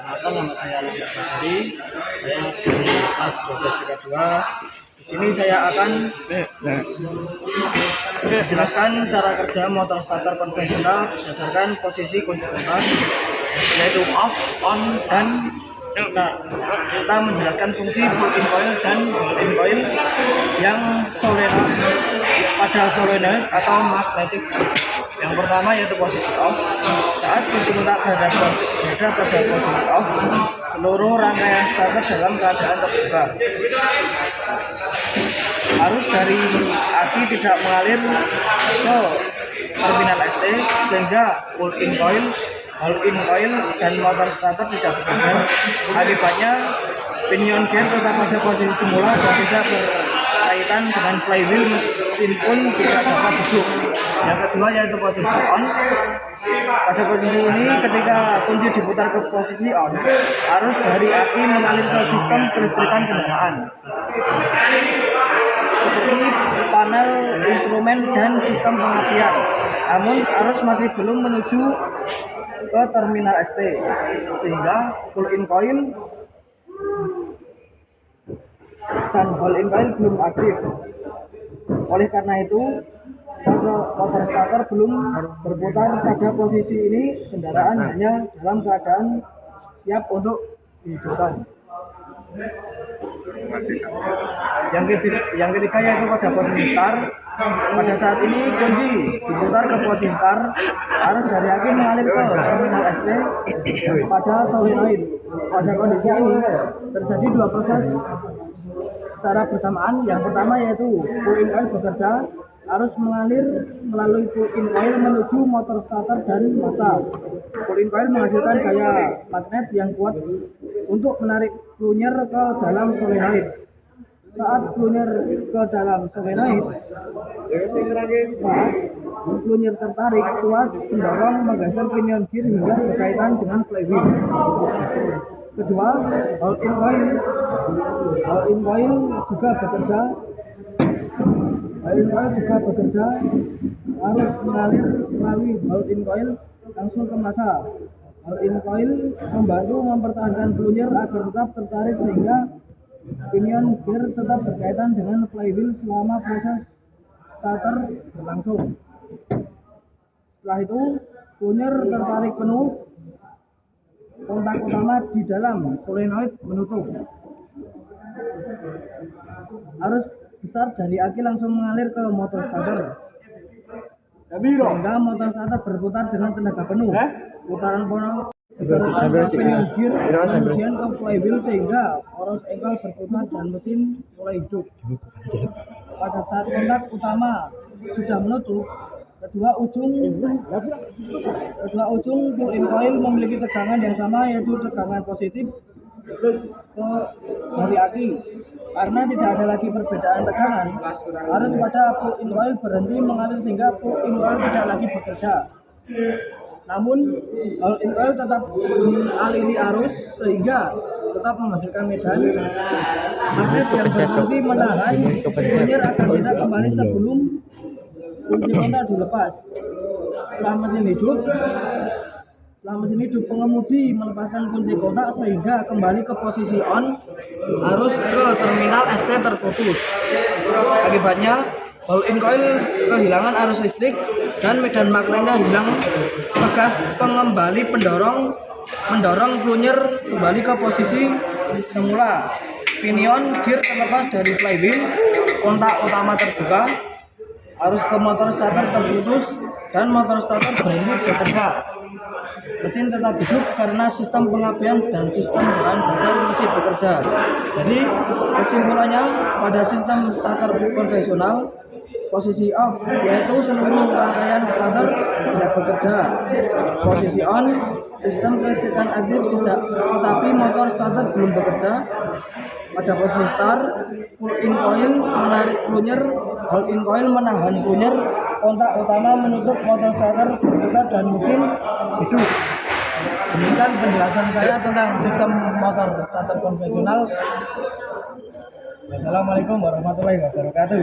Perkenalkan, nama saya Alif Basari. Saya dari kelas 12 TK2. Di sini saya akan menjelaskan cara kerja motor starter konvensional berdasarkan posisi kunci kontak, yaitu off, on, dan start, serta menjelaskan fungsi pull-in coil dan pull-in coil yang pada solenoid atau magnetic switch. Yang pertama yaitu posisi off. Saat kunci kontak berada pada posisi off, seluruh rangkaian starter dalam keadaan terbuka. Arus dari aki tidak mengalir ke terminal ST sehingga pull-in coil, hold-in coil, dan motor starter tidak bekerja. Akibatnya pinion gear tetap pada posisi semula dan tidak berkaitan dengan flywheel, mesin pun tidak dapat duduk. Yang kedua yaitu posisi on. Pada posisi ini, ketika kunci diputar ke posisi on, arus dari aki mengalir ke sistem kelistrikan kendaraan seperti panel instrumen dan sistem pengapian. Namun arus masih belum menuju ke terminal ST sehingga pull-in coil dan hold-in coil belum aktif. Oleh karena itu, motor starter belum berputar pada posisi ini. Kendaraan hanya dalam keadaan siap untuk dihidupkan. Yang ketiga yaitu pada posisi start. Pada saat ini kunci diputar ke posisi start, arus dari aki mengalir ke terminal ST pada solenoid. Pada kondisi ini terjadi dua proses secara bersamaan. Yang pertama yaitu pull-in coil bekerja, arus mengalir melalui pull-in coil menuju motor starter dan massa. Pull-in coil menghasilkan gaya magnet yang kuat untuk menarik plunger ke dalam solenoid. Saat plunger ke dalam solenoid, saat plunger tertarik, tuas pendorong menggeser pinion gear hingga berkaitan dengan flywheel. Kedua, hold-in coil. Hold-in coil juga bekerja. Hold-in coil juga bekerja. Arus mengalir melalui hold-in coil langsung ke massa. Hold-in coil membantu mempertahankan plunger agar tetap tertarik sehingga pinion gear tetap berkaitan dengan flywheel selama proses starter berlangsung. Setelah itu, plunger tertarik penuh, kontak utama di dalam solenoid menutup. Arus besar dari aki langsung mengalir ke motor starter sehingga motor starter berputar dengan tenaga penuh. Putaran pono diteruskan ke pinion gear, kemudian ke flywheel sehingga poros engkel berputar dan mesin mulai hidup. Pada saat kontak utama sudah menutup, kedua ujung pull-in coil memiliki tegangan yang sama, yaitu tegangan positif dari aki. Karena tidak ada lagi perbedaan tegangan, arus pada pull-in coil berhenti mengalir sehingga pull-in coil tidak lagi bekerja. Namun hold-in coil tetap mengaliri arus sehingga tetap menghasilkan medan magnet yang berfungsi menahan plunger agar tidak kembali sebelum kunci kontak dilepas. Setelah mesin hidup, pengemudi melepaskan kunci kontak sehingga kembali ke posisi on. Arus ke terminal ST terputus. Akibatnya hold-in coil kehilangan arus listrik dan medan magnetnya hilang. Tegas pengembali mendorong plunger kembali ke posisi semula. Pinion gear terlepas dari flywheel, kontak utama terbuka, arus ke motor starter terputus, dan motor starter berhenti bekerja. Mesin tetap hidup karena sistem pengapian dan sistem bahan bakar masih bekerja. Jadi kesimpulannya, pada sistem starter konvensional, posisi off yaitu seluruh rangkaian starter tidak bekerja. Posisi on, sistem kelistrikan aktif tidak, tetapi motor starter belum bekerja. Pada posisi start, pull-in coil menarik plunger, hold-in coil menahan plunger, kontak utama menutup motor starter berputar dan mesin hidup. Demikian penjelasan saya tentang sistem motor starter konvensional. Wassalamualaikum warahmatullahi wabarakatuh.